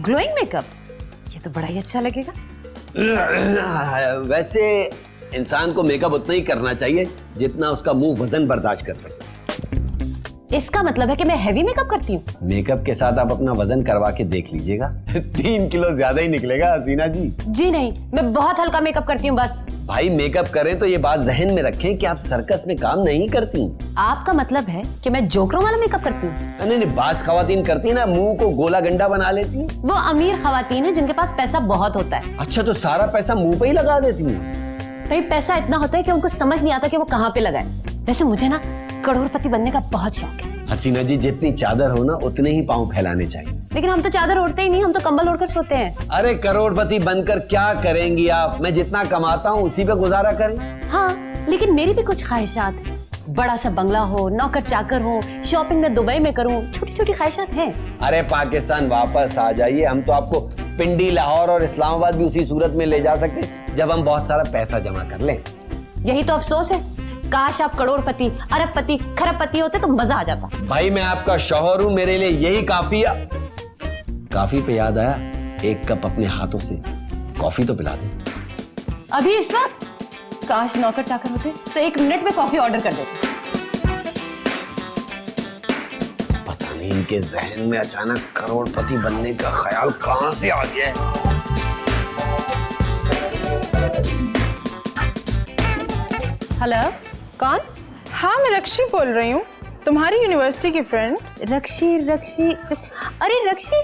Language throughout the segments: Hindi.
ग्लोइंग मेकअप, ये तो बड़ा ही अच्छा लगेगा। वैसे इंसान को मेकअप उतना ही करना चाहिए जितना उसका मुंह वजन बर्दाश्त कर सकता है। इसका मतलब है कि मैं हेवी मेकअप करती हूँ? मेकअप के साथ आप अपना वजन करवा के देख लीजिएगा। 3 किलो ज्यादा ही निकलेगा हसीना जी। जी नहीं, मैं बहुत हल्का मेकअप करती हूँ बस। भाई मेकअप करें तो ये बात जहन में रखें कि आप सर्कस में काम नहीं करती। आपका मतलब है कि मैं जोकरों वाला मेकअप करती हूँ? नहीं, बास खवातीन करती है ना, मुंह को गोला गंडा बना लेती है। वो अमीर खवातीन है जिनके पास पैसा बहुत होता है। अच्छा, तो सारा पैसा मुंह पे ही लगा देती है? भाई पैसा इतना होता है कि उनको समझ नहीं आता कि वो कहाँ पे लगाए। वैसे मुझे ना करोड़पति बनने का बहुत शौक है। हसीना जी, जितनी चादर हो ना उतने ही पाँव फैलाने चाहिए। लेकिन हम तो चादर ओढ़ते ही नहीं, हम तो कंबल ओढ़कर सोते हैं। अरे करोड़पति बनकर क्या करेंगी आप? मैं जितना कमाता हूँ उसी पे गुजारा करें। हाँ, लेकिन मेरी भी कुछ ख्वाहिशात हैं। बड़ा सा बंगला हो, नौकर चाकर हो, शॉपिंग में दुबई में करूँ, छोटी छोटी ख्वाहिशात हैं। अरे पाकिस्तान वापस आ जाइए, हम तो आपको पिंडी, लाहौर और इस्लामाबाद भी उसी सूरत में ले जा सकते हैं जब हम बहुत सारा पैसा जमा कर लें। यही तो अफसोस है, काश आप करोड़पति, अरबपति, खरबपति होते तो मजा आ जाता। भाई मैं आपका शौहर हूँ, मेरे लिए यही काफी है। काफी पे याद आया, एक कप अपने हाथों से कॉफी तो पिला दो। अभी इस वक्त? काश नौकर चाकर होते तो 1 मिनट में कॉफी ऑर्डर कर देते। पता नहीं इनके जहन में अचानक करोड़पति बनने का ख्याल कहां से आ गया है। हेलो, कौन? हाँ, मैं रक्षी बोल रही हूँ, तुम्हारी यूनिवर्सिटी की फ्रेंड। रक्षी? अरे रक्षी,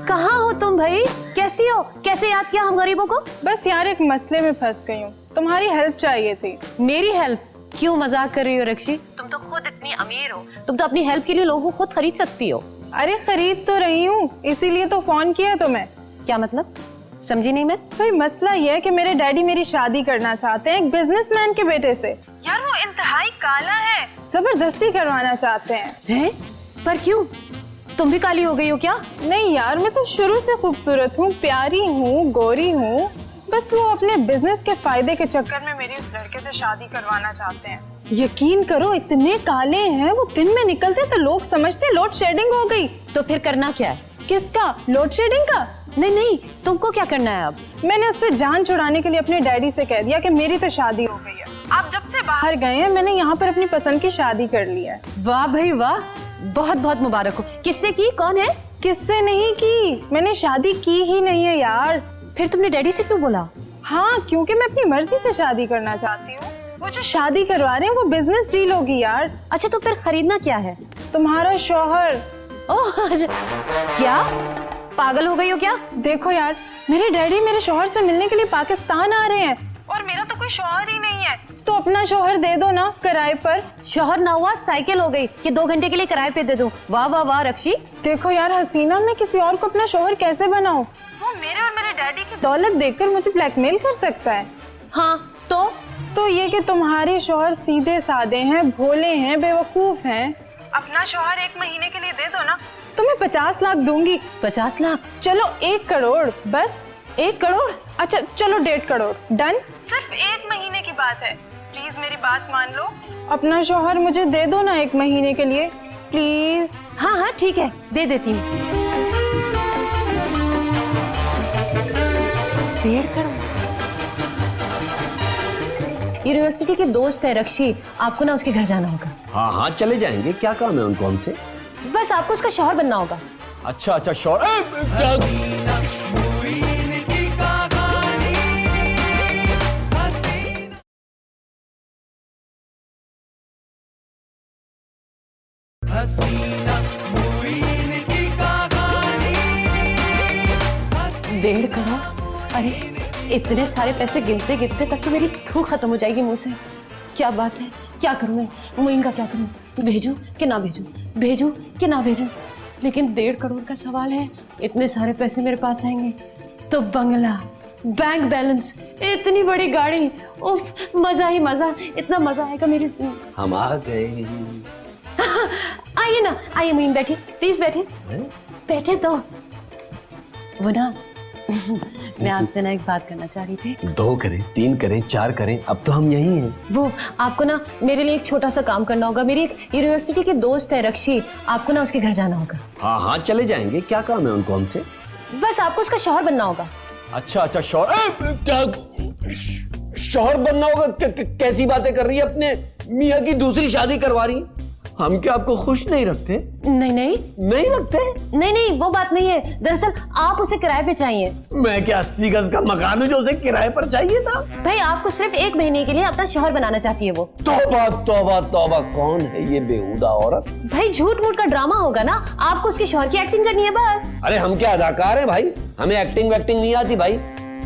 कहाँ हो तुम भाई? कैसी हो? कैसे याद किया हम गरीबों को? बस यार एक मसले में फंस गई हूँ, तुम्हारी हेल्प चाहिए थी। मेरी हेल्प? क्यों मजाक कर रही हो रक्षी? तुम तो खुद इतनी अमीर हो, तुम तो अपनी हेल्प के लिए लोगों को खुद खरीद सकती हो। अरे खरीद तो रही हूँ, इसीलिए तो फोन किया तुम्हें। क्या मतलब? समझी नहीं मैं। भाई मसला ये है कि मेरे डैडी मेरी शादी करना चाहते हैं एक बिजनेसमैन के बेटे से। यार वो इंतहाई काला है, जबरदस्ती करवाना चाहते हैं। पर क्यों? तुम भी काली हो गई हो क्या? नहीं यार, मैं तो शुरू से खूबसूरत हूँ, प्यारी हूँ, गोरी हूँ। बस वो अपने बिजनेस के फायदे के चक्कर में मेरी उस लड़के से शादी करवाना चाहते हैं। यकीन करो, इतने काले हैं, वो दिन में निकलते तो लोग समझते लोड शेडिंग हो गई। तो फिर करना क्या है? किसका? लोड शेडिंग का? नहीं, तुमको क्या करना है अब? मैंने उससे जान छुड़ाने के लिए अपने डैडी से कह दिया कि मेरी तो शादी हो गई है। आप जब से बाहर गए हैं मैंने यहाँ पर अपनी पसंद की शादी कर ली है। वाह भाई वाह, बहुत बहुत मुबारक हो। किससे की? कौन है? किससे नहीं की, मैंने शादी की ही नहीं है यार। फिर तुमने डैडी से क्यों बोला? हाँ, क्योंकि मैं अपनी मर्जी से शादी करना चाहती हूँ। वो जो शादी करवा रहे हैं वो बिजनेस डील होगी यार। अच्छा, तो फिर खरीदना क्या है? तुम्हारा शौहर। ओह क्या पागल हो गई हो क्या? देखो यार, मेरे डैडी मेरे शौहर से मिलने के लिए पाकिस्तान आ रहे हैं और मेरा तो कोई शौहर ही नहीं है, तो अपना शौहर दे दो ना किराए पर। शौहर ना हुआ साइकिल हो गई कि 2 घंटे के लिए किराए पे दे दो। वाह वाह वाह रक्षी। देखो यार हसीना, मैं किसी और को अपना शौहर कैसे बनाऊं? वो मेरे और मेरे डैडी की दौलत देखकर मुझे ब्लैकमेल कर सकता है। हाँ तो ये कि तुम्हारे शौहर सीधे साधे हैं, भोले हैं, बेवकूफ हैं। अपना शौहर 1 महीने के लिए दे दो ना, तुम्हें 50 लाख दूंगी। 50 लाख? चलो 1 करोड़ बस। 1 करोड़? अच्छा चलो 1.5 करोड़ डन। सिर्फ 1 महीने की बात है, प्लीज मेरी बात मान लो। अपना शौहर मुझे दे दो ना 1 महीने के लिए प्लीज। हाँ ठीक है, दे देती हूँ। 1.5 करोड़? यूनिवर्सिटी के दोस्त है रक्षी, आपको ना उसके घर जाना होगा। हाँ चले जाएंगे, क्या काम है उनको हमसे? बस आपको उसका शौहर बनना होगा। अच्छा शौहर डेढ़ करोड़? अरे इतने सारे पैसे गिनते गिनते तक तो मेरी थूक खत्म हो जाएगी मुंह से। क्या बात है, क्या करूं मैं? मुइन का क्या करूं? भेजूं कि ना भेजूं? भेजूं कि ना भेजूं? लेकिन 1.5 करोड़ का सवाल है। इतने सारे पैसे मेरे पास आएंगे तो बंगला, बैंक बैलेंस, इतनी बड़ी गाड़ी, उफ मजा ही मजा, इतना मजा आएगा मेरी जिंदगी। हम आ गए। आइए ना, आइए मुइन, बैठिए प्लीज, बैठिए बैठे तो। वो ना मैं आपसे ना एक बात करना चाह रही थी। 2 करें, 3 करें, 4 करें, अब तो हम यही हैं। वो आपको ना मेरे लिए एक छोटा सा काम करना होगा। मेरी एक यूनिवर्सिटी की दोस्त है रक्षी, आपको ना उसके घर जाना होगा। हाँ चले जाएंगे, क्या काम है उनको हमसे? बस आपको उसका शौहर बनना होगा। अच्छा अच्छा, शौहर क्या शौहर बनना होगा? कैसी बातें कर रही है? अपने मियाँ की दूसरी शादी करवा रही? हम क्या आपको खुश नहीं रखते? नहीं नहीं नहीं रखते? नहीं नहीं, वो बात नहीं है। दरअसल आप उसे किराए पे चाहिए। मैं क्या 80 गज का मकान हूँ जो उसे किराए पर चाहिए था? भाई आपको सिर्फ 1 महीने के लिए अपना शौहर बनाना चाहती है वो। तौबा तौबा तौबा, कौन है ये बेहुदा औरत? भाई झूठ मूठ का ड्रामा होगा ना, आपको उसके शौहर की एक्टिंग करनी है बस। अरे हम क्या अदाकार हैं भाई? हमें एक्टिंग वैक्टिंग नहीं आती भाई।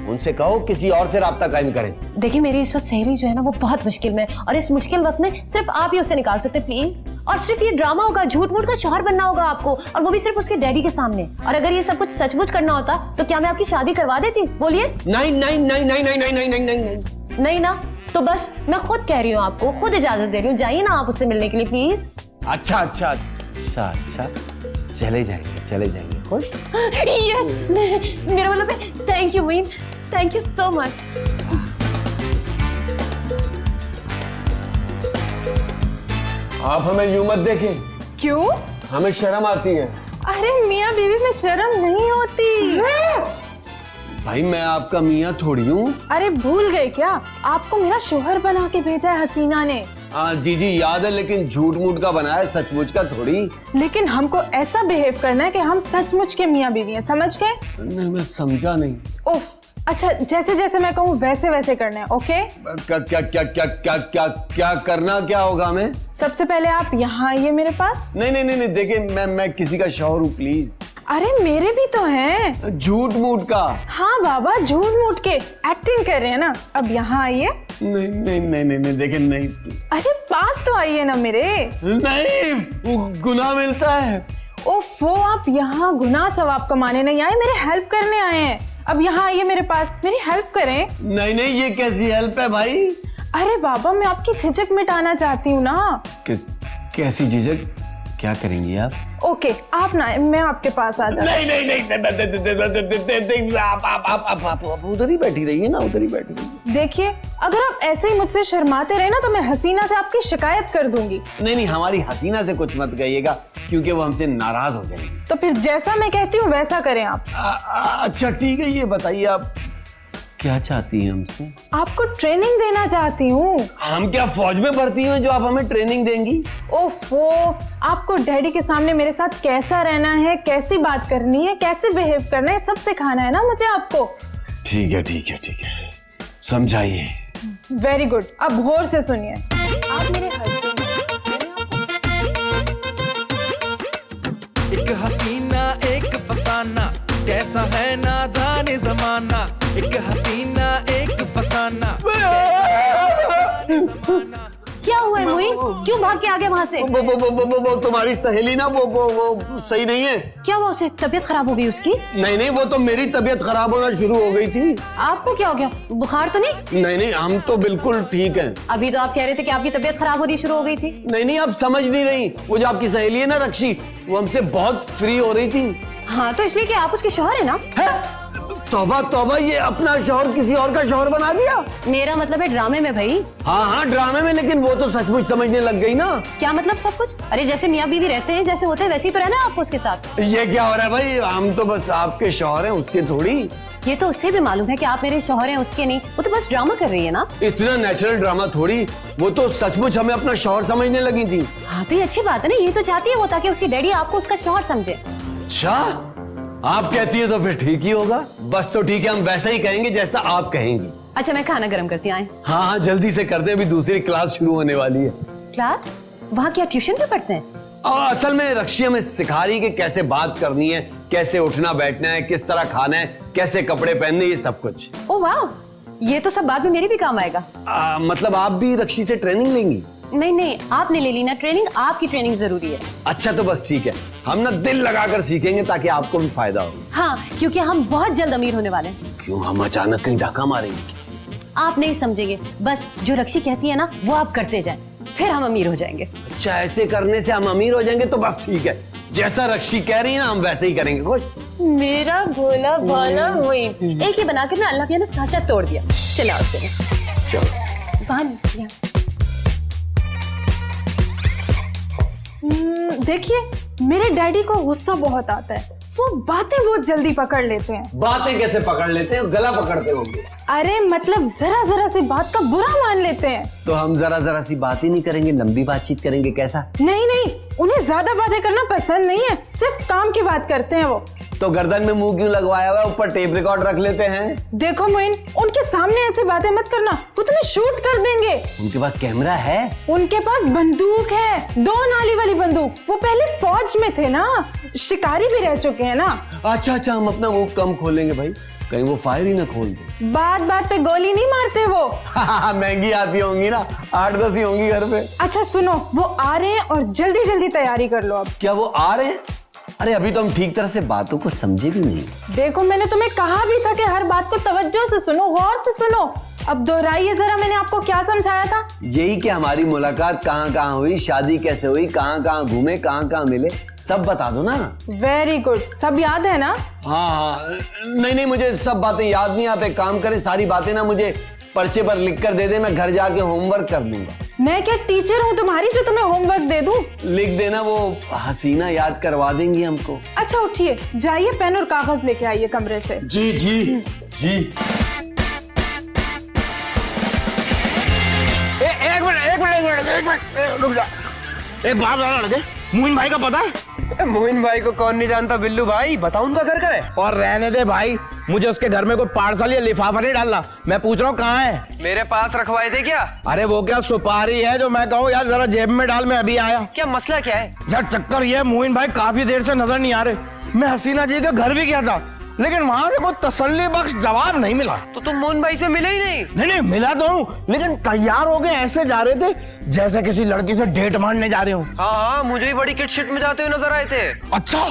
उनसे कहो किसी और से राब्ता कायम करें। देखिए मेरी इस वक्त सहेली जो है ना वो बहुत मुश्किल में है, और इस मुश्किल वक्त में सिर्फ आप ही उसे निकाल सकते प्लीज। और सिर्फ ये ड्रामा होगा, झूठ मूठ का शौहर बनना होगा आपको, और वो भी सिर्फ उसके डैडी के सामने। और अगर ये सब कुछ सचमुच करना होता तो क्या मैं आपकी शादी करवा देती? बोलिए। नहीं नहीं नहीं नहीं नहीं नहीं नहीं नहीं नहीं नहीं नहीं ना, तो बस मैं खुद कह रही हूँ आपको, खुद इजाजत दे रही हूँ, जाइए ना आप उससे मिलने के लिए प्लीज। अच्छा अच्छा अच्छा अच्छा, चले जाएंगे खुश। यस, मेरा मतलब है thank you mean, thank you so much. आप हमें यूं मत देखें, क्यों? हमें शर्म आती है। अरे मियाँ बीवी में शर्म नहीं होती। भाई मैं आपका मियाँ थोड़ी हूँ। अरे भूल गए क्या? आपको मेरा शोहर बना के भेजा है हसीना ने। जी जी याद है, लेकिन झूठ मूठ का बनाया है, सचमुच का थोड़ी। लेकिन हमको ऐसा बिहेव करना है कि हम सचमुच के मियाँ बीवी हैं, समझ गए? नहीं मैं समझा नहीं। उफ, अच्छा जैसे जैसे मैं कहूँ वैसे वैसे करना है, ओके? क्या क्या क्या क्या क्या क्या क्या करना क्या होगा हमें? सबसे पहले आप यहाँ आइए मेरे पास। नहीं नहीं नहीं, देखिए मैं किसी का शौहर हूँ प्लीज। अरे मेरे भी तो हैं। झूठ मूठ का? हाँ बाबा, झूठ मूठ के एक्टिंग कर रहे हैं ना। अब यहाँ आइए। नहीं नहीं नहीं नहीं नहीं, देखिए नहीं। अरे पास तो आइए ना मेरे। नहीं, वो गुनाह मिलता है। ओफो, आप यहाँ गुनाह सवाब कमाने नहीं आए, मेरे हेल्प करने आए हैं। अब यहाँ आइए मेरे पास, मेरी हेल्प करें। नहीं नहीं, ये कैसी हेल्प है भाई? अरे बाबा, मैं आपकी झिझक मिटाना चाहती हूँ ना। कैसी झिझक? क्या करेंगी आप? ओके, आप ना, मैं आपके पास आ जाती। नहीं नहीं नहीं, आप उधर ही बैठी रहिए ना, उधर ही बैठी रहिए। देखिए, अगर आप ऐसे ही मुझसे शर्माते रहे ना तो मैं हसीना से आपकी शिकायत कर दूंगी। नहीं नहीं, हमारी हसीना से कुछ मत कहिएगा, क्योंकि वो हमसे नाराज हो जाएगी। तो फिर जैसा मैं कहती हूँ वैसा करें आप। अच्छा ठीक है, ये बताइए आप क्या चाहती हैं हमसे? आपको ट्रेनिंग देना चाहती हूँ। हम क्या फौज में भर्ती हैं जो आप हमें ट्रेनिंग देंगी? ओफो, आपको डैडी के सामने मेरे साथ कैसा रहना है, कैसी बात करनी है, कैसे बिहेव करना है, सब सिखाना है ना मुझे आपको। ठीक है ठीक है ठीक है, समझाइए। वेरी गुड, अब गौर से सुनिए। आप मेरे हस्बैंड हैं, एक हसीना एक फसाना, कैसा है नादान जमाना। एक हसीना एक फसाना। क्या हुआ है मोइन? क्यों भाग के आ गए वहाँ से? वो तुम्हारी सहेली ना, वो सही नहीं है। क्या हुआ, उसे तबीयत खराब हो गई उसकी? नहीं नहीं, वो तो मेरी तबीयत खराब होना शुरू हो गई थी। आपको क्या हो गया? बुखार तो नहीं? नहीं नहीं, हम तो बिल्कुल ठीक हैं। अभी तो आप कह रहे थे कि आपकी तबीयत खराब होनी शुरू हो गई थी। नहीं नहीं, आप समझ नहीं रही। वो जो आपकी सहेली है ना रक्षी, वो हमसे बहुत फ्री हो रही थी। हाँ तो इसलिए कि आप उसके शौहर है ना। तौबा तौबा, ये अपना शौहर किसी और का शौहर बना दिया। मेरा मतलब है ड्रामे में भाई। हाँ हाँ ड्रामे में, लेकिन वो तो सचमुच समझने लग गई ना। क्या मतलब सब कुछ? अरे जैसे मियाँ बीवी रहते हैं, जैसे होते हैं वैसे ही तो रहना है आपको उसके साथ। ये क्या हो रहा है भाई? हम तो बस आपके शौहर हैं, उसके थोड़ी। ये तो उससे भी मालूम है कि आप मेरे शौहर हैं, उसके नहीं। वो तो बस ड्रामा कर रही है ना। इतना नेचुरल ड्रामा थोड़ी, वो तो सचमुच हमें अपना शौहर समझने लगी थी। हाँ तो ये अच्छी बात है ना, ये तो चाहती है वो, ताकि उसकी डैडी आपको उसका शौहर समझे। अच्छा, आप कहती है तो फिर ठीक ही होगा। बस तो ठीक है, हम वैसा ही कहेंगे जैसा आप कहेंगी। अच्छा मैं खाना गर्म करती हूँ, आए। हाँ हाँ जल्दी से कर दे, अभी दूसरी क्लास शुरू होने वाली है। क्लास? वहाँ क्या ट्यूशन पे पढ़ते हैं? असल में रक्षी हमें सिखा रही है कि कैसे बात करनी है, कैसे उठना बैठना है, किस तरह खाना है, कैसे कपड़े पहनने, ये सब कुछ। ओ वाह, ये तो सब बाद में मेरे भी काम आएगा। मतलब आप भी रक्षी से ट्रेनिंग लेंगी? नहीं नहीं, आपने ले ली ना ट्रेनिंग, आपकी ट्रेनिंग जरूरी है। अच्छा तो बस ठीक है, हम ना दिल लगाकर सीखेंगे ताकि आपको भी फायदा हो। हाँ, क्योंकि हम बहुत जल्द अमीर होने वाले हैं। क्यों, हम अचानक कहीं धक्का मारेंगे? आप नहीं समझेंगे, बस जो रक्षी कहती है ना वो आप करते जाएं, फिर हम अमीर हो जाएंगे। अच्छा, ऐसे करने से हम अमीर हो जाएंगे? तो बस ठीक है, जैसा रक्षी कह रही है ना हम वैसे ही करेंगे। खुश? मेरा भोला भाला वही एक ही बनाकर ना अल्लाह ने सांचा तोड़ दिया। चलो चलो। देखिए, मेरे डैडी को गुस्सा बहुत आता है, वो बातें बहुत जल्दी पकड़ लेते हैं। बातें कैसे पकड़ लेते हैं? गला पकड़ते होंगे। अरे मतलब जरा जरा सी बात का बुरा मान लेते हैं। तो हम जरा जरा सी बात ही नहीं करेंगे, लंबी बातचीत करेंगे, कैसा? नहीं नहीं, उन्हें ज्यादा बातें करना पसंद नहीं है, सिर्फ काम की बात करते हैं वो। तो गर्दन में मुंह क्यों लगवाया हुआ है? ऊपर टेप रिकॉर्ड रख लेते हैं। देखो मोइन, उनके सामने ऐसी बातें मत करना, वो तुम्हें शूट कर देंगे। उनके पास कैमरा है? उनके पास बंदूक है, 2 नाली वाली बंदूक। वो पहले फौज में थे ना, शिकारी भी रह चुके हैं ना। अच्छा, हम अपना मुंह कम खोलेंगे भाई, कहीं वो फायर ही ना खोल दे। बात बात पे गोली नहीं मारते वो। महंगी आती होंगी ना, 8-10 ही होंगी घर पे। अच्छा सुनो, वो आ रहे हैं और जल्दी जल्दी तैयारी कर लो अब। क्या वो आ रहे हैं? अरे अभी तो हम ठीक तरह से बातों को समझे भी नहीं। देखो मैंने तुम्हें कहा भी था कि हर बात को तवज्जो से सुनो, गौर से सुनो। अब दोहराइए जरा, मैंने आपको क्या समझाया था? यही कि हमारी मुलाकात कहाँ कहाँ हुई, शादी कैसे हुई, कहाँ कहाँ घूमे, कहाँ कहाँ मिले, सब बता दो ना। वेरी गुड, सब याद है ना? हाँ, नहीं, मुझे सब बातें याद नहीं। आप एक काम करें, सारी बातें ना मुझे पर्चे पर लिख कर दे दे, मैं घर जाके होमवर्क कर लूंगा। मैं क्या टीचर हूँ तुम्हारी जो तुम्हें होमवर्क दे दूँ? लिख देना, वो हसीना याद करवा देंगी हमको। अच्छा उठिए, जाइए पेन और कागज लेके आइए कमरे से। जी। एक मिनट रुक जा। एक बात बता लड़के, मोइन भाई का पता है? मोइन भाई को कौन नहीं जानता बिल्लू भाई, बताओ उनका घर कहाँ है? और रहने दे भाई, मुझे उसके घर में कोई पार्सल या लिफाफा नहीं डालना। मैं पूछ रहा हूँ कहाँ है? मेरे पास रखवाए थे क्या? अरे वो क्या सुपारी है जो मैं कहूँ यार जरा जेब में डाल, मैं अभी आया। क्या मसला क्या है? यार चक्कर ये है, मोइन भाई काफी देर से नजर नहीं आ रहे। मैं हसीना जी के घर भी गया था, लेकिन वहां से कोई तसल्ली बख्श जवाब नहीं मिला। तो तुम मोइन भाई से मिले ही नहीं? नहीं मिला तो हूँ, लेकिन तैयार हो गए ऐसे जा रहे थे जैसे किसी लड़की से डेट मारने जा रहे हो। हाँ, मुझे ही बड़ी किटशिट में जाते हुए नजर आए थे। अच्छा,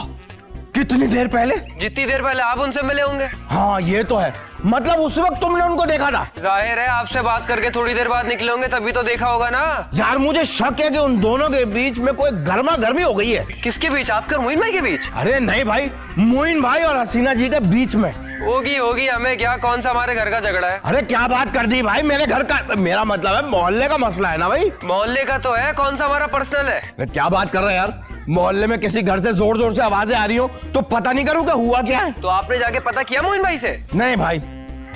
कितनी देर पहले? जितनी देर पहले आप उनसे मिले होंगे। हाँ ये तो है, मतलब उस वक्त तुमने उनको देखा था? जाहिर है, आपसे बात करके थोड़ी देर बाद निकले होंगे, तभी तो देखा होगा ना। यार मुझे शक है कि उन दोनों के बीच में कोई गर्मा गर्मी हो गई है। किसके बीच? आपके और मोइन भाई के बीच? अरे नहीं भाई, मोइन भाई और हसीना जी के बीच में। होगी, हमें क्या, कौन सा हमारे घर का झगड़ा है? अरे क्या बात कर दी भाई, मेरे घर का, मेरा मतलब है मोहल्ले का मसला है ना भाई। मोहल्ले का तो है, कौन सा हमारा पर्सनल है? अरे क्या बात कर रहे हैं यार, मोहल्ले में किसी घर से जोर जोर से आवाजें आ रही हो तो पता नहीं करूँ क्या हुआ क्या है? तो आपने जाके पता किया मोइन भाई से? नहीं भाई,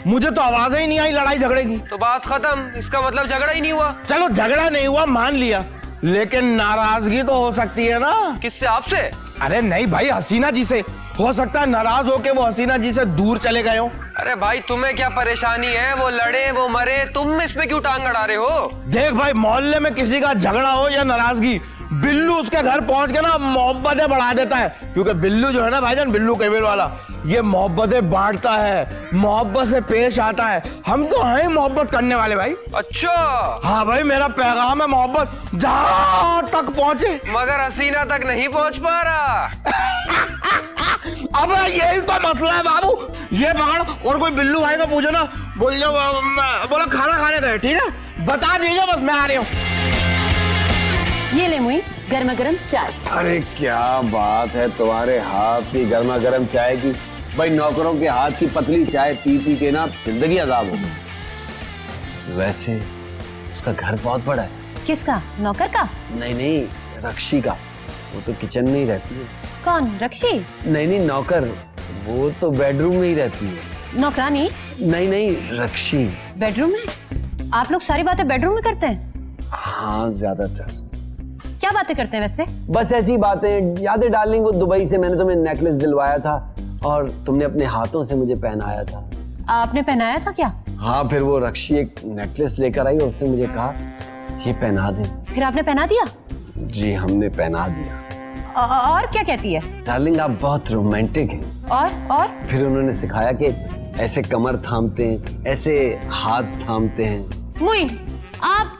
मुझे तो आवाजें ही नहीं आई लड़ाई झगड़े की। तो बात खत्म, इसका मतलब झगड़ा ही नहीं हुआ। चलो झगड़ा नहीं हुआ मान लिया, लेकिन नाराजगी तो हो सकती है ना। किससे? आपसे? अरे नहीं भाई, हसीना जी से। हो सकता है नाराज होके वो हसीना जी से दूर चले गए हो। अरे भाई, तुम्हें क्या परेशानी है? वो लड़े वो मरे, तुम इसमें क्यों टांग अड़ा रहे हो? देख भाई, मोहल्ले में किसी का झगड़ा हो या नाराजगी, बिल्लू उसके घर पहुंच के ना मोहब्बतें बढ़ा देता है। क्योंकि बिल्लू जो है ना भाईजान, बिल्लू केबिल वाला, ये मोहब्बतें बांटता है, मोहब्बत से पेश आता है। हम तो हैं मोहब्बत करने वाले भाई। अच्छा। हाँ भाई, मेरा पैगाम है मोहब्बत जहां तक पहुंचे। मगर हसीना तक नहीं पहुंच पा रहा। अब यही तो मसला है बाबू। ये पकड़ो और कोई बिल्लू भाई को पूछो ना, बोलो खाना खाने गए, ठीक है? बता दीजिए बस, मैं आ रही हूँ। ये ले मुई गर्मा गर्म चाय। अरे क्या बात है तुम्हारे हाथ की गर्मा गर्म चाय की। भाई नौकरों के हाथ की पतली चाय पी पी के ना जिंदगी अजाब हो गई। वैसे उसका घर बहुत बड़ा है। किसका? नौकर का? नहीं, रक्षी का। वो तो किचन में ही रहती है। कौन? रक्षी? नहीं, नौकर, वो तो बेडरूम में ही रहती है। नौकरानी? नहीं, रक्षी। बेडरूम में? आप लोग सारी बातें बेडरूम में करते हैं? हाँ, ज्यादातर। क्या बातें करते हैं वैसे? बस ऐसी बातें। याद है डार्लिंग, वो दुबई से मैंने तुम्हें नेकलेस दिलवाया था और तुमने अपने हाथों से मुझे पहनाया था। आपने पहनाया था क्या? हाँ, फिर वो रक्षी एक नेकलेस लेकर आई और उसने मुझे कहा ये पहना दे। फिर आपने पहना दिया? जी, हमने पहना दिया। और क्या कहती है? डार्लिंग, आप बहुत रोमांटिक हैं। और? फिर उन्होंने सिखाया कि ऐसे कमर थामते हैं, ऐसे हाथ थामते हैं। मुइन, आप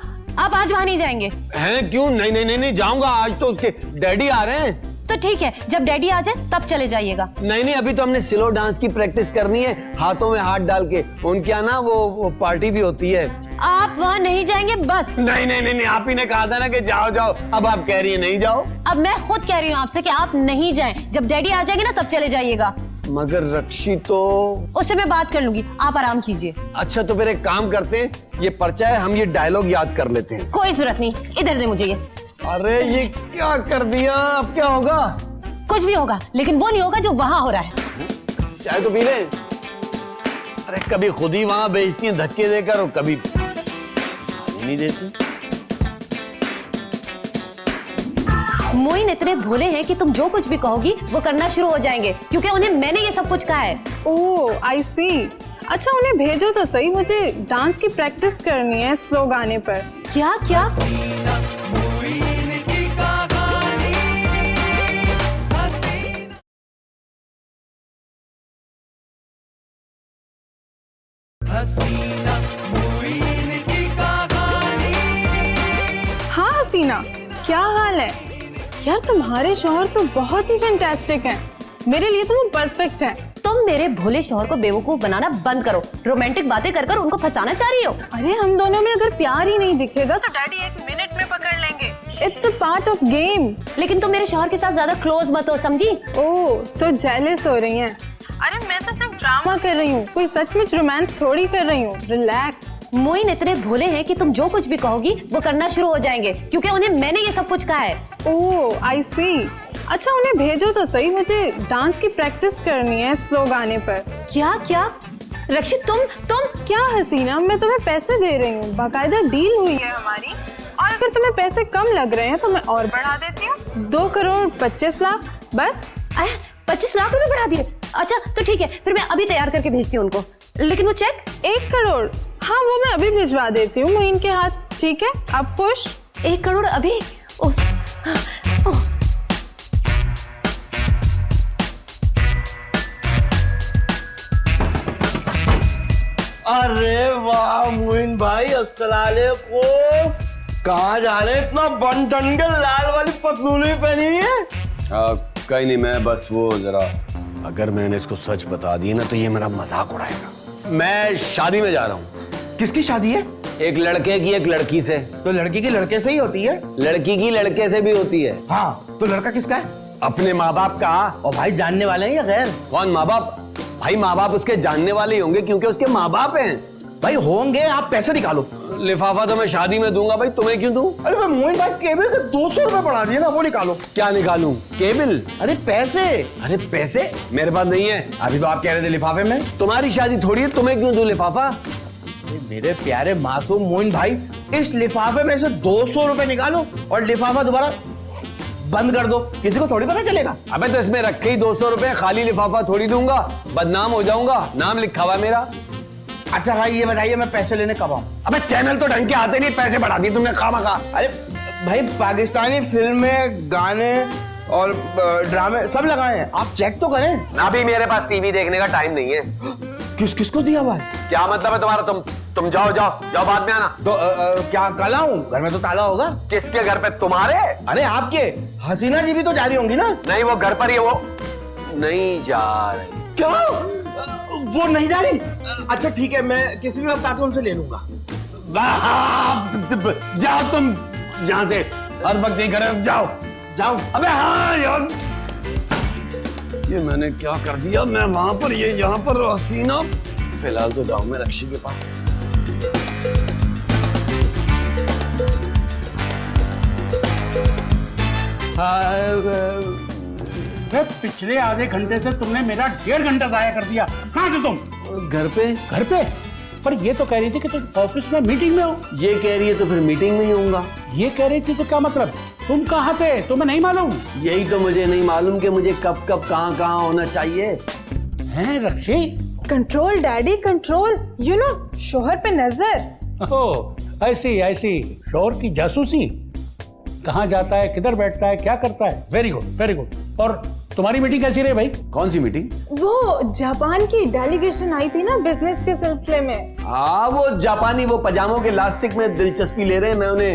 आज वहां नहीं जाएंगे? हैं? क्यों? नहीं, जाऊंगा। आज तो उसके डैडी आ रहे हैं। तो ठीक है, जब डैडी आ जाए तब चले जाइएगा। नहीं, अभी तो हमने स्लो डांस की प्रैक्टिस करनी है, हाथों में हाथ डाल के। उनके यहाँ ना वो पार्टी भी होती है। आप वहाँ नहीं जाएंगे बस? नहीं, आप ही ने कहा था ना कि जाओ। अब आप कह रही है नहीं जाओ। अब मैं खुद कह रही हूँ आपसे कि आप नहीं जाएं। जब डैडी आ जाएंगे ना तब चले जाइएगा। मगर रक्षी तो... उससे मैं बात कर लूंगी, आप आराम कीजिए। अच्छा, तो फिर एक काम करते हैं, ये पर्चा है, हम ये डायलॉग याद कर लेते हैं। कोई जरूरत नहीं, इधर दे मुझे ये। अरे ये क्या कर दिया, अब क्या होगा? कुछ भी होगा, लेकिन वो नहीं होगा जो वहां हो रहा है। चाय तो पी ले। अरे कभी खुद ही वहां बेचती हैं धक्के देकर और कभी नहीं देती। मोइन इतने भोले हैं कि तुम जो कुछ भी कहोगी वो करना शुरू हो जाएंगे, क्योंकि उन्हें मैंने ये सब कुछ कहा है। ओह आई सी। अच्छा उन्हें भेजो तो सही, मुझे डांस की प्रैक्टिस करनी है स्लो गाने पर। क्या क्या? हाँ हसीना, क्या हाल है यार? तुम्हारे शौहर तो बहुत ही फैंटास्टिक हैं। मेरे लिए तो वो परफेक्ट है। तुम मेरे भोले शौहर को बेवकूफ बनाना बंद करो। रोमांटिक बातें कर कर उनको फंसाना चाह रही हो। अरे हम दोनों में अगर प्यार ही नहीं दिखेगा तो डैडी 1 मिनट में पकड़ लेंगे। It's a part of game. लेकिन तुम मेरे शौहर के साथ ज्यादा क्लोज मत हो, समझी? ओह तो जेलस हो रही हैं। अरे मैं तो सिर्फ ड्रामा कर रही हूँ, कोई सचमुच रोमांस थोड़ी कर रही हूँ। रिलैक्स। मोइन इतने भोले हैं कि तुम जो कुछ भी कहोगी वो करना शुरू हो जाएंगे, क्योंकि उन्हें मैंने ये सब कुछ कहा है। ओह आई सी। अच्छा उन्हें भेजो तो सही, मुझे डांस की प्रैक्टिस करनी है स्लो गाने पर। क्या क्या? रक्षित तुम क्या हसीना, मैं तुम्हें पैसे दे रही हूँ, बाकायदा डील हुई है हमारी। और अगर तुम्हें पैसे कम लग रहे हैं तो मैं और बढ़ा देती हूँ। 2 करोड़ 25 लाख बस। 25 लाख रुपए बढ़ा दिए? अच्छा तो ठीक है, फिर मैं अभी तैयार करके भेजती हूँ उनको। लेकिन वो चेक 1 करोड़, हाँ वो मैं अभी भिजवा देती हूँ मोइन के हाथ। ठीक है, आप खुश? 1 करोड़ अभी? उफ, उफ। अरे वाह मोइन भाई, अस्सलाम वालेकुम। कहाँ जा रहे हैं? इतना बन ठन के लाल वाली पतलूनी पहनी हुई है। कहीं नहीं, मैं बस वो जरा, अगर मैंने इसको सच बता दी ना तो ये मेरा मजाक उड़ाएगा। मैं शादी में जा रहा हूँ। किसकी शादी है? एक लड़के की एक लड़की से। तो लड़की की लड़के से ही होती है? लड़की की लड़के से भी होती है। हाँ तो लड़का किसका है? अपने माँ बाप का। और भाई जानने वाले हैं या गैर? कौन माँ बाप? भाई माँ बाप उसके जानने वाले ही होंगे क्योंकि उसके माँ बाप हैं। भाई होंगे, आप पैसे निकालो। लिफाफा तो मैं शादी में दूंगा भाई, तुम्हें क्यों दूं? अरे भाई मोइन भाई, केबल के 200 रुपए बढ़ा दिए ना, वो निकालो। क्या निकालूं? केबल? अरे पैसे। अरे पैसे मेरे पास नहीं है। अभी तो आप कह रहे थे लिफाफे में। तुम्हारी शादी थोड़ी है, तुम्हें क्यों दूं लिफाफा? मेरे प्यारे मासूम मोइन भाई, इस लिफाफे में से 200 रुपए निकालो और लिफाफा दोबारा बंद कर दो, किसी को थोड़ी पता चलेगा। अबे तो इसमें रखे ही 200 रुपए, खाली लिफाफा थोड़ी दूंगा, बदनाम हो जाऊंगा, नाम लिखा हुआ मेरा। अच्छा भाई ये बताइए, मैं पैसे लेने कब आऊं? अबे चैनल तो ढंग के आते नहीं, पैसे बढ़ा दिए तुमने खामखा। अरे भाई पाकिस्तानी फिल्में, गाने और ड्रामे सब लगाए हैं, आप चेक तो करें। अभी मेरे पास टीवी देखने का टाइम नहीं है। किसको दिया हुआ है? क्या मतलब है तुम्हारा? तुम जाओ बाद में आना। तो क्या कल आऊं? घर में तो ताला होगा। किसके घर पे? तुम्हारे? अरे आपके। हसीना जी भी तो जा रही होंगी ना? नहीं वो घर पर ही है, वो नहीं जा रही। क्या? वो नहीं जा रही? अच्छा ठीक है, मैं किसी भी वक्त आके उनसे ले लूंगा। जाओ तुम यहाँ से, हर वक्त यही करे, जाओ। अबे हाँ यार, ये मैंने क्या कर दिया? मैं वहां पर, ये यहाँ पर। हसीना, फिलहाल तो जाऊं मैं रक्षी के पास। पिछले आधे घंटे से तुमने मेरा 1.5 घंटा जाया कर दिया। कहाँ थे तुम? घर पे। घर पे? पर ये तो कह रही थी कि तुम ऑफिस में मीटिंग में हो। ये कह रही है तो फिर मीटिंग में ही होऊंगा। ये कह रही थी तो क्या मतलब? तुम कहाँ थे? तुम्हें नहीं मालूम? यही तो मुझे नहीं मालूम कि मुझे कब कहाँ होना चाहिए। हैं Rakshi? Control daddy control, you know शोहर पे नजर। ओह ऐसी शोहर की जासूसी। कहाँ जाता है, किधर बैठता है, क्या करता है। Very good. और तुम्हारी मीटिंग कैसी रही भाई? कौन सी मीटिंग? वो जापान की डेलीगेशन आई थी ना बिजनेस के सिलसिले में। हाँ वो जापानी, वो पजामों के इलास्टिक में दिलचस्पी ले रहे हैं, मैं उन्हें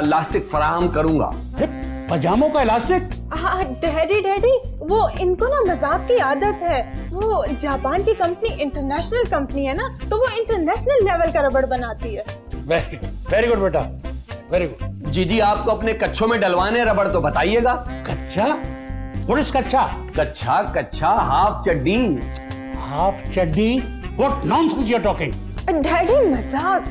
इलास्टिक फराहम करूंगा। अरे पजामों का इलास्टिक? हाँ डैडी, वो इनको ना मजाक की आदत है। वो जापान की कंपनी इंटरनेशनल कंपनी है ना, तो वो इंटरनेशनल लेवल का रबड़ बनाती है। वेरी गुड बेटा, वेरी गुड। जी आपको अपने कच्छों में डलवाने रबड़ तो बताइएगा। कच्चा? व्हाट इज कच्चा? कच्छा हाफ चड्डी। हाफ चड्डी? What nonsense you are talking? Daddy मजाक,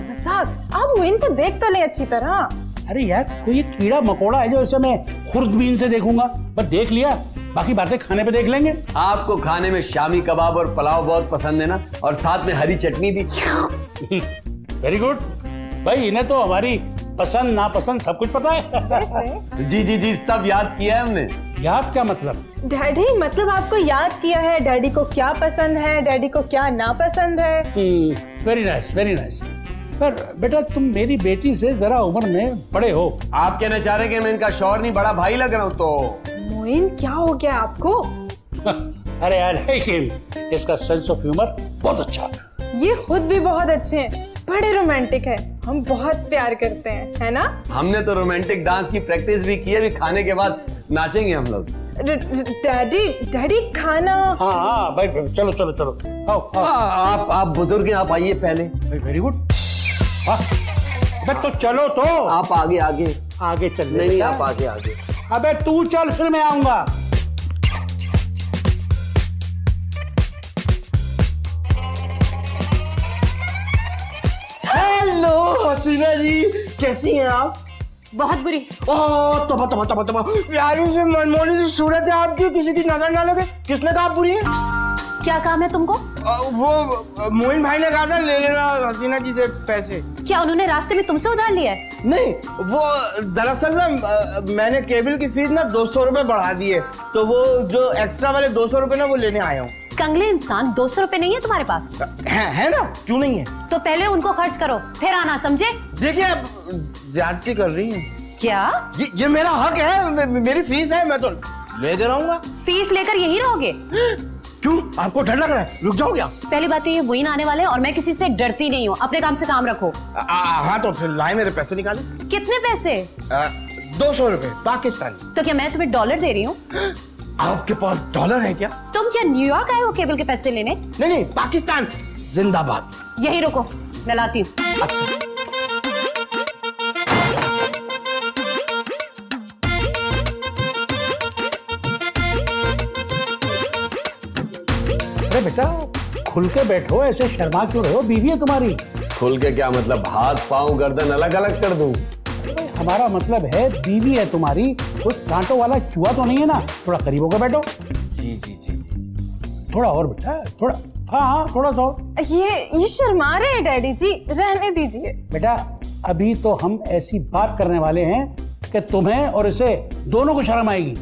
आप मोइन को देख तो ले अच्छी तरह। अरे यार कोई कीड़ा मकोड़ा है जो इसे मैं खुर्दबीन से देखूंगा, बस देख लिया, बाकी बातें खाने पे देख लेंगे। आपको खाने में शामी कबाब और पुलाव बहुत पसंद है ना, और साथ में हरी चटनी भी। वेरी गुड भाई, इन्हें तो हमारी पसंद नापसंद सब कुछ पता है। जी जी जी, सब याद किया है हमने। याद क्या मतलब? डैडी मतलब आपको याद किया है, डैडी को क्या पसंद है, डैडी को क्या नापसंद है। Very nice very nice. पर बेटा तुम मेरी बेटी से जरा उम्र में बड़े हो। आप कहना चाह रहे हैं कि मैं इनका शौहर नहीं बड़ा भाई लग रहा हूँ तो? मोइन क्या हो गया आपको? अरे आई लाइक हिम, इसका सेंस ऑफ ह्यूमर बहुत अच्छा। ये खुद भी बहुत अच्छे हैं, बड़े रोमांटिक है, हम बहुत प्यार करते हैं, है ना? हमने तो रोमांटिक डांस की प्रैक्टिस भी की है, अभी खाने के बाद नाचेंगे हम लोग। डैडी खाना। हाँ भाई चलो चलो चलो, आओ आओ। आप बुजुर्ग हैं, आप आइए पहले। Very good. तो चलो तो। आप आगे आगे आगे चल। नहीं आप आगे आगे। अबे तू चल फिर मैं आऊंगा। हेलो हसीना जी, कैसी हैं आप? बहुत बुरी। ओह तबा प्यारी सी मनमोहनी सी सूरत है आपकी, किसी की नजर ना लगे। किसने कहा बुरी है? क्या काम है तुमको? वो मोइन भाई ने कहा था ले लेना हसीना जी से पैसे। क्या उन्होंने रास्ते में तुमसे उधार लिया है? नहीं, वो दरअसल ना मैंने केबल की फीस ना 200 रुपए बढ़ा दी है, तो वो जो एक्स्ट्रा वाले 200 रुपए ना वो लेने आया हूँ। कंगले इंसान, 200 रुपए नहीं है तुम्हारे पास? है ना, क्यों नहीं है? तो पहले उनको खर्च करो फिर आना, समझे? देखिए आप ज्यादती कर रही हैं। क्या? ये मेरा हक है, मेरी फीस है, मैं तो लेकर आऊंगा। फीस लेकर यही रहोगे? क्यों, आपको डर लग रहा है? रुक जाओ क्या? पहली बात तो ये मोइन आने वाले हैं और मैं किसी से डरती नहीं हूँ, अपने काम से काम रखो। हाँ तो फिर लाए मेरे पैसे निकाले। कितने पैसे? 200 रुपए पाकिस्तानी। तो क्या मैं तुम्हें डॉलर दे रही हूँ? आपके पास डॉलर है क्या? तुम क्या न्यूयॉर्क आए हो केबल के पैसे लेने? नहीं, पाकिस्तान जिंदाबाद। यही रुको, मैं लाती हूँ। अच्छा। अरे बेटा खुल के बैठो, ऐसे शर्मा क्यों रहे हो? बीवी है तुम्हारी। खुल के क्या मतलब, हाथ पांव गर्दन अलग अलग कर दूं? हमारा मतलब है बीवी है तुम्हारी, कोई कांटों वाला चूहा तो नहीं है ना? थोड़ा करीब होकर बैठो। जी जी जी जी। थोड़ा और बेटा, थोड़ा। हाँ थोड़ा सा और। ये शर्मा रहे हैं डैडी जी, रहने दीजिए। बेटा अभी तो हम ऐसी बात करने वाले हैं कि तुम्हें और इसे दोनों को शर्म आएगी।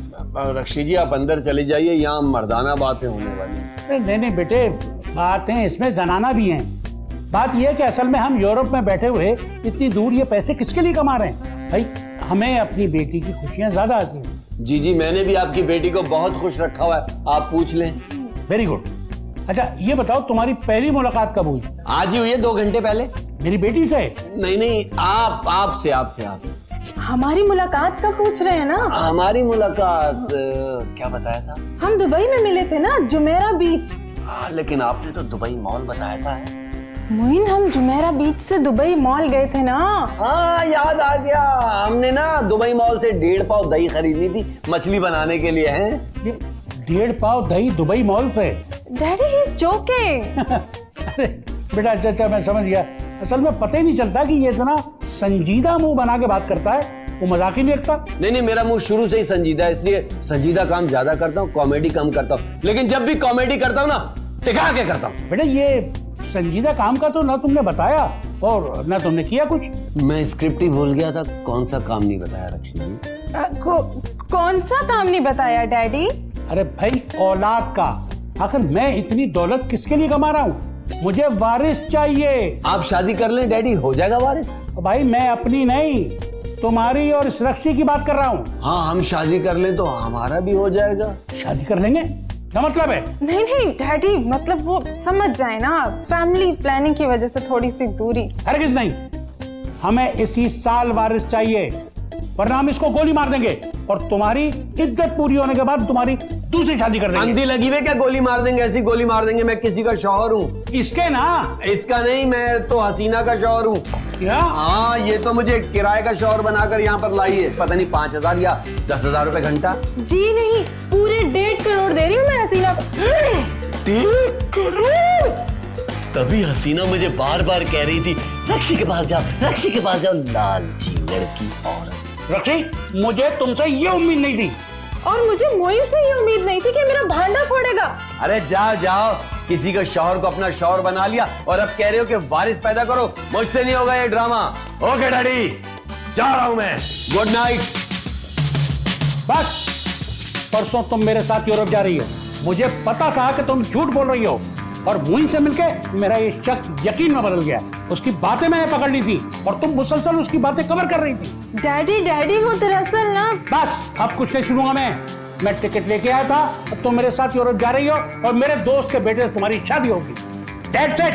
रक्षी जी आप अंदर चले जाइए, यहाँ मर्दाना बातें होने वाली हैं। नहीं नहीं बेटे, बातें इसमें जनाना भी हैं। बात यह है कि असल में हम यूरोप में बैठे हुए इतनी दूर ये पैसे किसके लिए कमा रहे हैं? भाई हमें अपनी बेटी की खुशियां ज्यादा आती हैं। जी जी, मैंने भी आपकी बेटी को बहुत खुश रखा हुआ है, आप पूछ लें। Very good. अच्छा ये बताओ तुम्हारी पहली मुलाकात कब हुई? आज ही हुई है, 2 घंटे पहले। मेरी बेटी से? नहीं नहीं, आपसे। हमारी मुलाकात का पूछ रहे हैं ना? हमारी मुलाकात क्या बताया था? हम दुबई में मिले थे ना, जुमेरा बीच। लेकिन आपने तो दुबई मॉल बताया था। मोइन हम जुमेरा बीच से दुबई मॉल गए थे ना। हाँ याद आ गया, हमने ना दुबई मॉल से 1.5 पाव दही खरीदनी थी मछली बनाने के लिए। हैं 1.5 पाव दही दुबई मॉल से? Daddy he is joking. अरे बेटा अच्छा मैं समझ गया। असल में पता ही नहीं चलता कि ये इतना संजीदा मुंह बना के बात करता है, वो मजाक ही नहीं रखता। नहीं मेरा मुंह शुरू से ही संजीदा है, इसलिए संजीदा काम ज्यादा करता हूँ, कॉमेडी कम करता हूँ। लेकिन जब भी कॉमेडी करता हूँ ना, टिका के करता हूँ। बेटा ये संजीदा काम का तो ना तुमने बताया और ना तुमने किया कुछ। मैं स्क्रिप्ट ही भूल गया था, कौन सा काम नहीं बताया रक्षी जी? कौन सा काम नहीं बताया डैडी? अरे भाई औलाद का। आखिर मैं इतनी दौलत किसके लिए कमा रहा हूँ? मुझे वारिस चाहिए। आप शादी कर लें डैडी, हो जाएगा वारिस। भाई मैं अपनी नहीं, तुम्हारी और इस रक्षी की बात कर रहा हूँ। हाँ हम शादी कर लें तो हमारा भी हो जाएगा। शादी कर लेंगे? क्या मतलब है? नहीं डैडी, मतलब वो समझ जाए ना, फैमिली प्लानिंग की वजह से थोड़ी सी दूरी। हरगिज़ नहीं, हमें इसी साल वारिस चाहिए, वरना हम इसको गोली मार देंगे और तुम्हारी इज्जत पूरी होने के बाद तुम्हारी दूसरी शादी कर देंगे। अंधी लगी हुई क्या गोली मार देंगे? ऐसी गोली मार देंगे। मैं किसी का शौहर हूँ। इसके ना? इसका नहीं, मैं तो हसीना का शौहर हूँ। क्या? हाँ ये तो मुझे किराए का शौहर बनाकर यहाँ पर लाई है, पता नहीं 5,000 या 10,000 रुपए घंटा। जी नहीं, पूरे 1.5 करोड़ दे रही हूँ मैं हसीना को। 1.5 करोड़? तभी हसीना मुझे बार बार कह रही थी रक्षी के पास जाओ, रक्षी के पास जाओ। लालची लड़की औरत। रक्षी, मुझे तुमसे ये उम्मीद नहीं थी। और मुझे मोइन से ये उम्मीद नहीं थी कि मेरा भांडा फोड़ेगा। अरे जाओ जाओ, किसी का शौहर को अपना शौहर बना लिया और अब कह रहे हो कि वारिस पैदा करो। मुझसे नहीं होगा ये ड्रामा। ओके डैडी, जा रहा हूं मैं। Good night. बस परसों तुम मेरे साथ यूरोप जा रही हो, मुझे पता था कि तुम झूठ बोल रही हो और मोइन से मिलके मेरा ये शक यकीन में बदल गया। उसकी बातें मैंने पकड़ ली थी और तुम मुसलसल उसकी बातें कवर कर रही थी। डैडी डैडी वो दरअसल ना। बस अब कुछ नहीं सुनूंगा मैं टिकट लेके आया था, अब तुम मेरे साथ यूरोप जा रही हो और मेरे दोस्त के बेटे से तुम्हारी शादी होगी। That's it.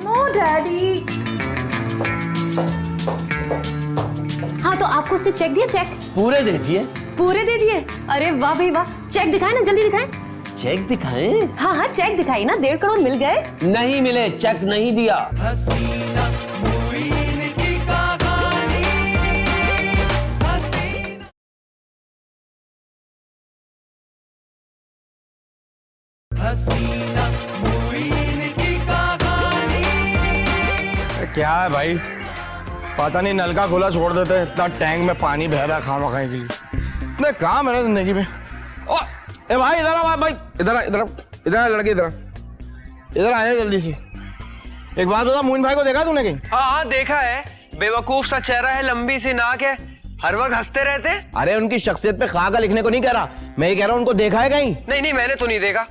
No daddy. हाँ तो आपको उसने चेक दिया? चेक पूरे दे दिए? पूरे दे दिए? अरे वाह भाई वाह। चेक दिखाए ना, जल्दी दिखाएं। चेक दिखाएं? हाँ हाँ चेक दिखाई ना। 1.5 करोड़ मिल गए। नहीं मिले, चेक नहीं दिया। हसीना मुइन की कहानी, हसीना हसीना मुइन की कहानी। क्या है भाई, पता नहीं नलका खुला छोड़ देते हैं, इतना टैंक में पानी बह रहा है खामा खाने के लिए। इतने काम है ना जिंदगी में। ओ ए भाई इधर आ भाई, इधर इधर आ लड़के, इधर आया जल्दी से। एक बात बता, मोइन भाई को देखा तूने कहीं? हाँ हाँ देखा है, बेवकूफ सा चेहरा है, लंबी सी नाक है, हर वक्त हंसते रहते। अरे उनकी शख्सियत पे खाका लिखने को नहीं कह रहा, मैं ये कह रहा हूँ उनको देखा है कहीं? नहीं नहीं मैंने तो नहीं देखा।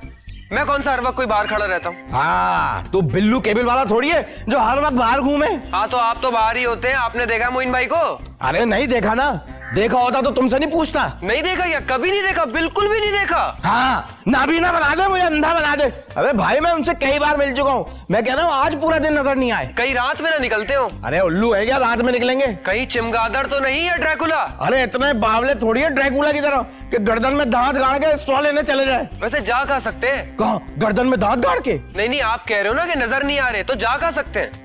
मैं कौन सा हर वक्त कोई बाहर खड़ा रहता हूँ? हाँ तू बिल्लू केबिल वाला थोड़ी है जो हर वक्त बाहर घूमे। हाँ तो आप तो बाहर ही होते हैं। आपने देखा मोइन भाई को? अरे नहीं देखा ना, देखा होता तो तुमसे नहीं पूछता। नहीं देखा या कभी नहीं देखा? बिल्कुल भी नहीं देखा। हाँ नाबीना बना दे, मुझे अंधा बना दे। अबे भाई मैं उनसे कई बार मिल चुका हूँ, मैं कह रहा हूँ आज पूरा दिन नजर नहीं आए। कहीं रात में ना निकलते हो? अरे उल्लू है क्या रात में निकलेंगे? कहीं चिमगादड़ तो नहीं है ड्रैकुला? अरे इतने बावले थोड़ी है ड्रैकुला की तरह कि गर्दन में दांत गाड़ के स्ट्रॉ लेने चले जाए। वैसे जा कहा सकते हैं? कहाँ गर्दन में दांत गाड़ के? नहीं नहीं आप कह रहे हो ना कि नजर नहीं आ रहे, तो जा कहा सकते हैं?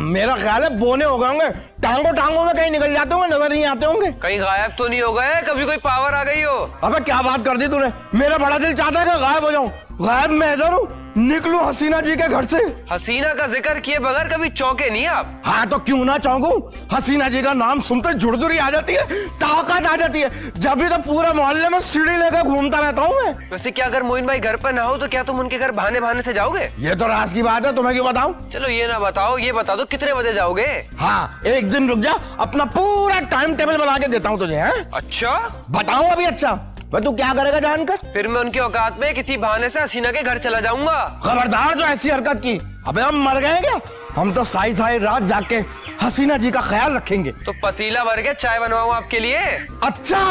मेरा ख्याल है बोने हो गए होंगे, टांगों में कहीं निकल जाते होंगे, नजर नहीं आते होंगे। कहीं गायब तो नहीं हो गए? कभी कोई पावर आ गई हो? अबे क्या बात कर दी तूने, मेरा बड़ा दिल चाहता है कि गायब हो जाऊं। गायब मैं इधर हूँ, निकलूं हसीना जी के घर से। हसीना का जिक्र किए बगैर कभी चौंके नहीं आप? हाँ तो क्यों ना चौंकूं, हसीना जी का नाम सुनते झुरझुरी आ जाती है, ताकत आ जाती है। जब भी तो पूरे मोहल्ले में सीढ़ी लेकर घूमता रहता हूँ मैं। वैसे क्या अगर मोइन भाई घर पर ना हो तो क्या तुम उनके घर बहाने बहाने से जाओगे? ये तो राज की बात है, तुम्हें क्यों बताऊं? चलो ये ना बताओ, ये बता दो कितने बजे जाओगे? हाँ एक दिन रुक जा, अपना पूरा टाइम टेबल बना के देता हूँ तुझे। है अच्छा बताऊं अभी? अच्छा भाई तू क्या करेगा जानकर? फिर मैं उनकी औकात में किसी बहाने से हसीना के घर चला जाऊंगा। खबरदार जो ऐसी हरकत की। अबे हम मर गए क्या? हम तो साई साई रात जाग के हसीना जी का ख्याल रखेंगे। तो पतीला भर के चाय बनवाऊं आपके लिए? अच्छा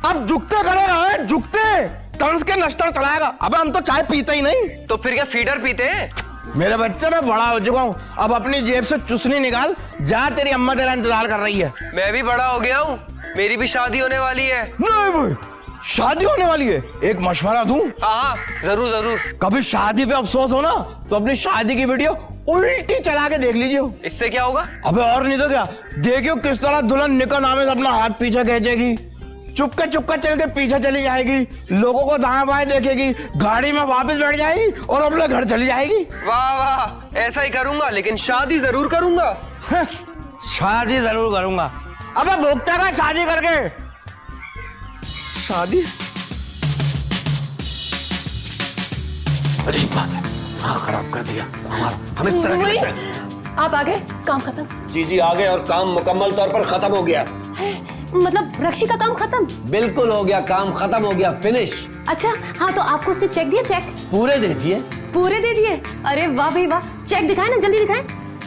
अब झुकते करेगा, झुकते तंज के नश्तर चलाएगा। अबे हम तो चाय पीते ही नहीं। तो फिर क्या फीडर पीते हैं? मेरे बच्चे मैं बड़ा हो चुका हूँ, अब अपनी जेब से चुसनी निकाल, जा तेरी अम्मा तेरा इंतजार कर रही है। मैं भी बड़ा हो गया हूँ, मेरी भी शादी होने वाली है। नहीं भाई शादी होने वाली है, एक मशवरा दूं? हाँ हाँ जरूर जरूर। कभी शादी पे अफसोस हो ना तो अपनी शादी की वीडियो उल्टी चला के देख लीजिए। इससे क्या होगा? अबे और नहीं तो क्या, देखियो किस तरह दुल्हन निका नामे से अपना हाथ पीछे खींचेगी, चुपके चल के पीछे चली जाएगी, लोगों को दाएं बाएं देखेगी, गाड़ी में वापस बैठ जाएगी और अपने घर चली जाएगी। वाह वाह, ऐसा ही करूंगा, लेकिन शादी जरूर करूंगा। शादी जरूर करूंगा। अबे भोगता का शादी करके? शादी अजीब बात है, हाँ खराब कर दिया हमारा। हम इस तरह के लगते हैं। आप आ गए, काम खत्म? जी आ गए और काम मुकम्मल तौर पर खत्म हो गया। मतलब रक्षी का काम खत्म? बिल्कुल हो गया, काम खत्म हो गया, फिनिश। अच्छा हाँ तो आपको उसने चेक दिया? चेक पूरे दे दिए? पूरे दे दिए? अरे वाह भाई वाह। चेक दिखाए ना, जल्दी दिखाएं।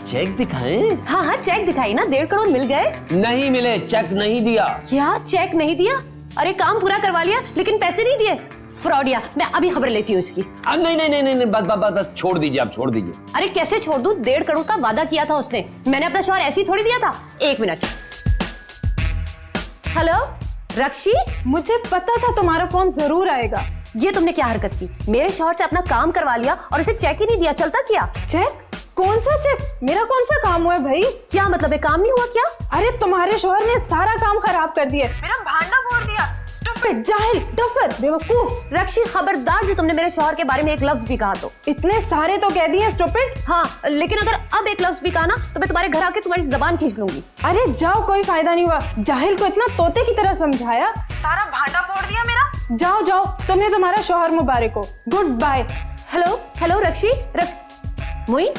चेक दिखाएं? हाँ हाँ चेक दिखाई ना। 1.5 करोड़ मिल गए। नहीं मिले, चेक नहीं दिया। क्या चेक नहीं दिया? अरे काम पूरा करवा लिया लेकिन पैसे नहीं दिए। फ्रॉडिया, मैं अभी खबर लेती हूँ इसकी। नहीं बस छोड़ दीजिए, आप छोड़ दीजिए। अरे कैसे छोड़ दूं? 1.5 करोड़ का वादा किया था उसने, मैंने अपना शौहर ऐसे ही थोड़ी दिया था। 1 मिनट। हेलो रक्षी, मुझे पता था तुम्हारा फोन जरूर आएगा। ये तुमने क्या हरकत की? मेरे शौहर से अपना काम करवा लिया और उसे चेक ही नहीं दिया। चलता क्या? चेक? कौन सा चेक? मेरा कौन सा काम हुआ है भाई? क्या मतलब है काम नहीं हुआ क्या? अरे तुम्हारे शौहर ने सारा काम खराब कर दिया, मेरा भांडा फोड़ दिया। स्टूपिड, जाहिल, डफर, बेवकूफ। रक्षी खबरदार जो तुमने मेरे शौहर के बारे में एक लफ्ज भी कहा तो। इतने सारे तो कह दिए स्टूपिड। हाँ, लेकिन अगर अब एक लफ्ज भी कहा ना तो मैं तुम्हारे घर आके तुम्हारी जबान खींच लूंगी। अरे जाओ, कोई फायदा नहीं हुआ। जाहिल को इतना तोते की तरह समझाया, सारा भांडा फोड़ दिया मेरा। जाओ जाओ, तुम्हें तुम्हारा शौहर मुबारक हो। Good bye. Hello hello Rakshi, Moin,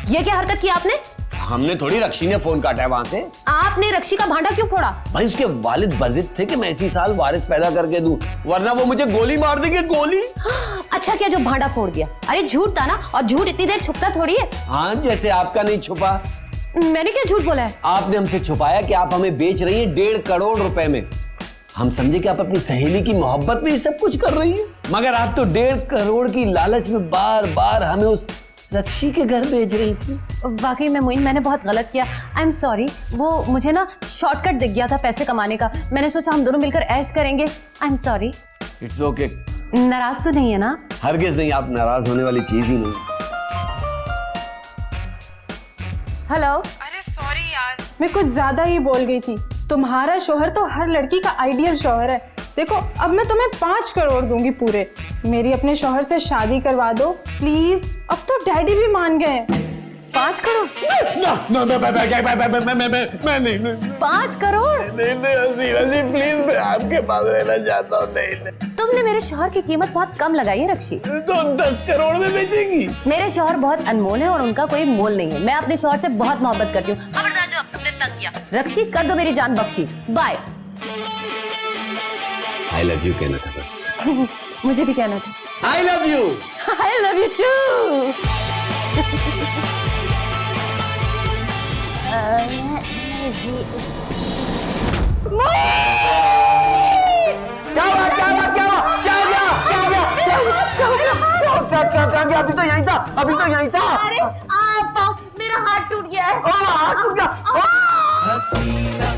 ये क्या हरकत की आपने? हमने थोड़ी रक्षी ने फोन काटा है वहां से। आपने रक्षी का भांडा क्यों फोड़ा? भाई उसके वालिद बजिद थे कि मैं इसी साल वारिस पैदा करके दूं, वरना वो मुझे गोली मार देंगे, गोली। अच्छा किया जो भांडा फोड़ दिया। अरे झूठ था ना, और झूठ इतनी देर छुपता थोड़ी है। हाँ, जैसे आपका नहीं छुपा। मैंने क्या झूठ बोला है? आपने हमसे छुपाया कि आप हमें बेच रही हैं 1.5 करोड़ रुपए में। हम समझे कि आप अपनी सहेली की मोहब्बत में ये सब कुछ कर रही हैं, मगर आप तो 1.5 करोड़ की लालच में बार बार हमें उस रक्षी के घर भेज रही थी। वाकई में मोइन, मैंने बहुत गलत किया। I am sorry. वो मुझे ना शॉर्टकट दिख गया था पैसे कमाने का। मैंने सोचा हम दोनों मिलकर ऐश करेंगे। I am sorry. It's okay. नाराज तो नहीं है ना? हरगिज नहीं, आप नाराज होने वाली चीज ही नहीं। हेलो। अरे सॉरी यार, मैं कुछ ज्यादा ही बोल गई थी। तुम्हारा शौहर तो हर लड़की का आइडियल शौहर है। देखो, अब मैं तुम्हें 5 करोड़ दूंगी पूरे। मेरी अपने शौहर से शादी करवा दो प्लीज। अब तो डैडी भी मान गए। 5 करोड़? मैं नहीं 5 करोड़? नहीं, प्लीज मैं आपके पास रहना चाहता हूँ। नहीं, तुमने मेरे शौहर की कीमत बहुत कम लगाई है रक्षी। तो 10 करोड़ में बेचेगी? मेरे शौहर बहुत अनमोल है और उनका कोई मोल नहीं है। मैं अपने शौहर से बहुत मोहब्बत करती हूँ। खबरदार जो अब तुमने तंग किया। रक्षी, कर दो मेरी जान बख्शी। बाय। आई लव यू कहना था बस। मुझे भी कहना था। I love you. I love you too. अभी तो यहीं था। अरे आप, मेरा हाथ टूट गया है। हाथ टूट गया। हसीना